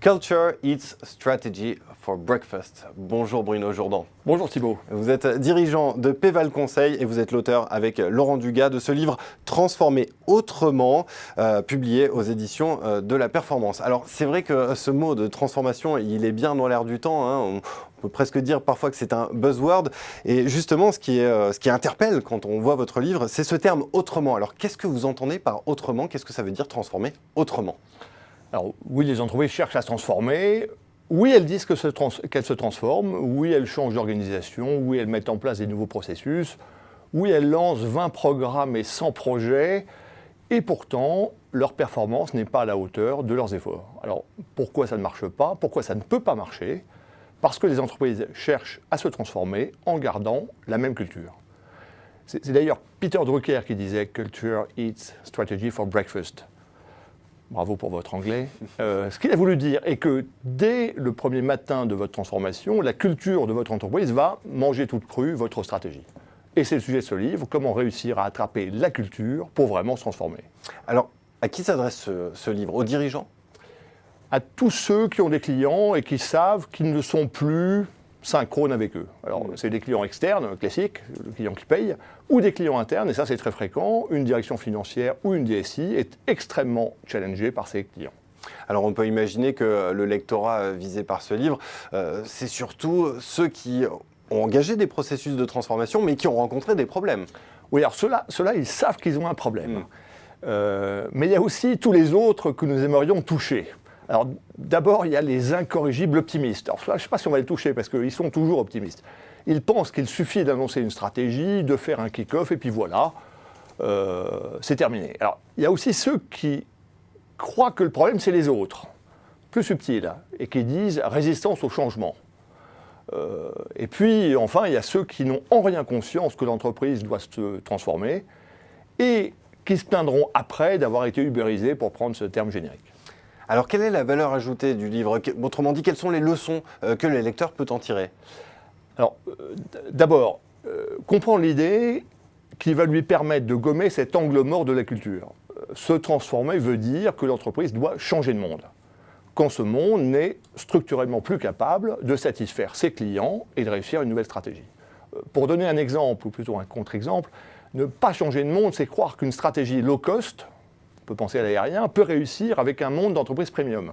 Culture Eats Strategy for Breakfast. Bonjour Bruno Jourdan. Bonjour Thibault. Vous êtes dirigeant de Péval Conseil et vous êtes l'auteur avec Laurent Dugas de ce livre Transformer autrement, publié aux éditions de la Performance. Alors c'est vrai que ce mot de transformation, il est bien dans l'air du temps, hein. On peut presque dire parfois que c'est un buzzword. Et justement, ce qui interpelle quand on voit votre livre, c'est ce terme autrement. Alors qu'est-ce que vous entendez par autrement? Qu'est-ce que ça veut dire transformer autrement? Alors oui, les entreprises cherchent à se transformer. Oui, elles disent qu'elles se transforment. Oui, elles changent d'organisation. Oui, elles mettent en place des nouveaux processus. Oui, elles lancent 20 programmes et 100 projets. Et pourtant, leur performance n'est pas à la hauteur de leurs efforts. Alors pourquoi ça ne marche pas? Pourquoi ça ne peut pas marcher? Parce que les entreprises cherchent à se transformer en gardant la même culture. C'est d'ailleurs Peter Drucker qui disait « Culture eats strategy for breakfast ». Bravo pour votre anglais. Ce qu'il a voulu dire est que dès le premier matin de votre transformation, la culture de votre entreprise va manger toute crue votre stratégie. Et c'est le sujet de ce livre, comment réussir à attraper la culture pour vraiment se transformer. Alors, à qui s'adresse ce livre? Aux dirigeants? À tous ceux qui ont des clients et qui savent qu'ils ne sont plus synchrones avec eux. Alors, c'est des clients externes, classiques, le client qui paye, ou des clients internes, et ça c'est très fréquent, une direction financière ou une DSI est extrêmement challengée par ses clients. Alors on peut imaginer que le lectorat visé par ce livre, c'est surtout ceux qui ont engagé des processus de transformation, mais qui ont rencontré des problèmes. Oui, alors ceux-là, ils savent qu'ils ont un problème. Mais il y a aussi tous les autres que nous aimerions toucher. Alors d'abord, il y a les incorrigibles optimistes. Alors je ne sais pas si on va les toucher parce qu'ils sont toujours optimistes. Ils pensent qu'il suffit d'annoncer une stratégie, de faire un kick-off et puis voilà, c'est terminé. Alors il y a aussi ceux qui croient que le problème c'est les autres, plus subtils, et qui disent résistance au changement. Et puis enfin, il y a ceux qui n'ont en rien conscience que l'entreprise doit se transformer et qui se plaindront après d'avoir été ubérisés, pour prendre ce terme générique. Alors, quelle est la valeur ajoutée du livre? Autrement dit, quelles sont les leçons que le lecteur peut en tirer? Alors, d'abord, comprendre l'idée qui va lui permettre de gommer cet angle mort de la culture. Se transformer veut dire que l'entreprise doit changer de monde, quand ce monde n'est structurellement plus capable de satisfaire ses clients et de réussir une nouvelle stratégie. Pour donner un exemple, ou plutôt un contre-exemple, ne pas changer de monde, c'est croire qu'une stratégie low cost, on peut penser à l'aérien, peut réussir avec un monde d'entreprise premium.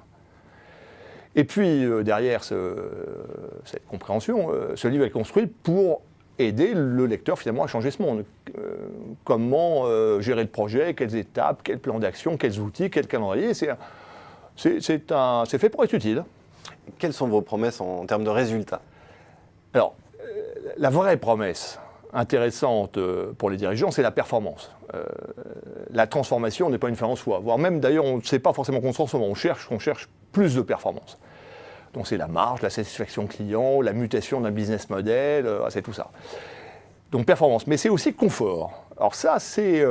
Et puis, derrière cette compréhension, ce livre est construit pour aider le lecteur finalement à changer ce monde. Comment gérer le projet, quelles étapes, quel plan d'action, quels outils, quel calendrier. C'est fait pour être utile. Quelles sont vos promesses en termes de résultats? Alors, la vraie promesse intéressante pour les dirigeants, c'est la performance. La transformation n'est pas une fin en soi, voire même d'ailleurs on ne sait pas forcément qu'on se transforme, on cherche plus de performance. Donc c'est la marge, la satisfaction client, la mutation d'un business model, c'est tout ça. Donc performance, mais c'est aussi confort. Alors ça c'est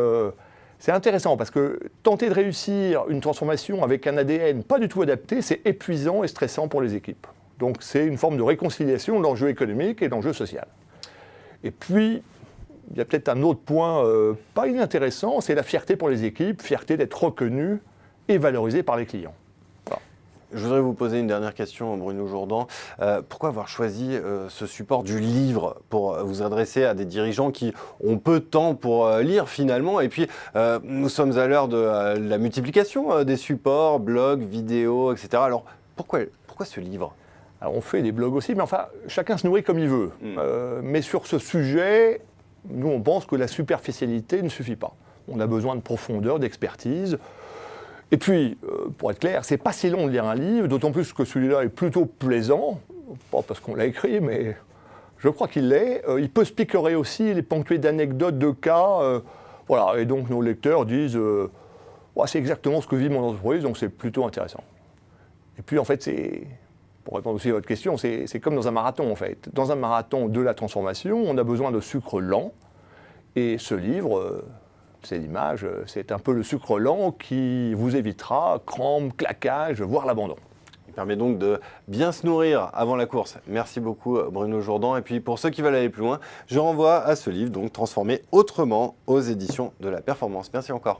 intéressant parce que tenter de réussir une transformation avec un ADN pas du tout adapté, c'est épuisant et stressant pour les équipes. Donc c'est une forme de réconciliation de l'enjeu économique et de l'enjeu social. Et puis, il y a peut-être un autre point pas inintéressant, c'est la fierté pour les équipes, fierté d'être reconnues et valorisées par les clients. Voilà. Je voudrais vous poser une dernière question, Bruno Jourdan. Pourquoi avoir choisi ce support du livre pour vous adresser à des dirigeants qui ont peu de temps pour lire finalement? Et puis, nous sommes à l'heure de la multiplication des supports, blogs, vidéos, etc. Alors, pourquoi ce livre? Alors on fait des blogs aussi, mais enfin, chacun se nourrit comme il veut. Mais sur ce sujet, nous on pense que la superficialité ne suffit pas. On a besoin de profondeur, d'expertise. Et puis, pour être clair, c'est pas si long de lire un livre, d'autant plus que celui-là est plutôt plaisant. Pas parce qu'on l'a écrit, mais je crois qu'il l'est. Il peut se picorer aussi, il est ponctué d'anecdotes, de cas. Voilà, et donc nos lecteurs disent c'est exactement ce que vit mon entreprise, donc c'est plutôt intéressant. Et puis en fait, pour répondre aussi à votre question, c'est comme dans un marathon en fait. Dans un marathon de la transformation, on a besoin de sucre lent. Et ce livre, c'est l'image, c'est un peu le sucre lent qui vous évitera crampes, claquages, voire l'abandon. Il permet donc de bien se nourrir avant la course. Merci beaucoup Bruno Jourdan. Et puis pour ceux qui veulent aller plus loin, je renvoie à ce livre, donc Transformer autrement aux éditions de la Performance. Merci encore.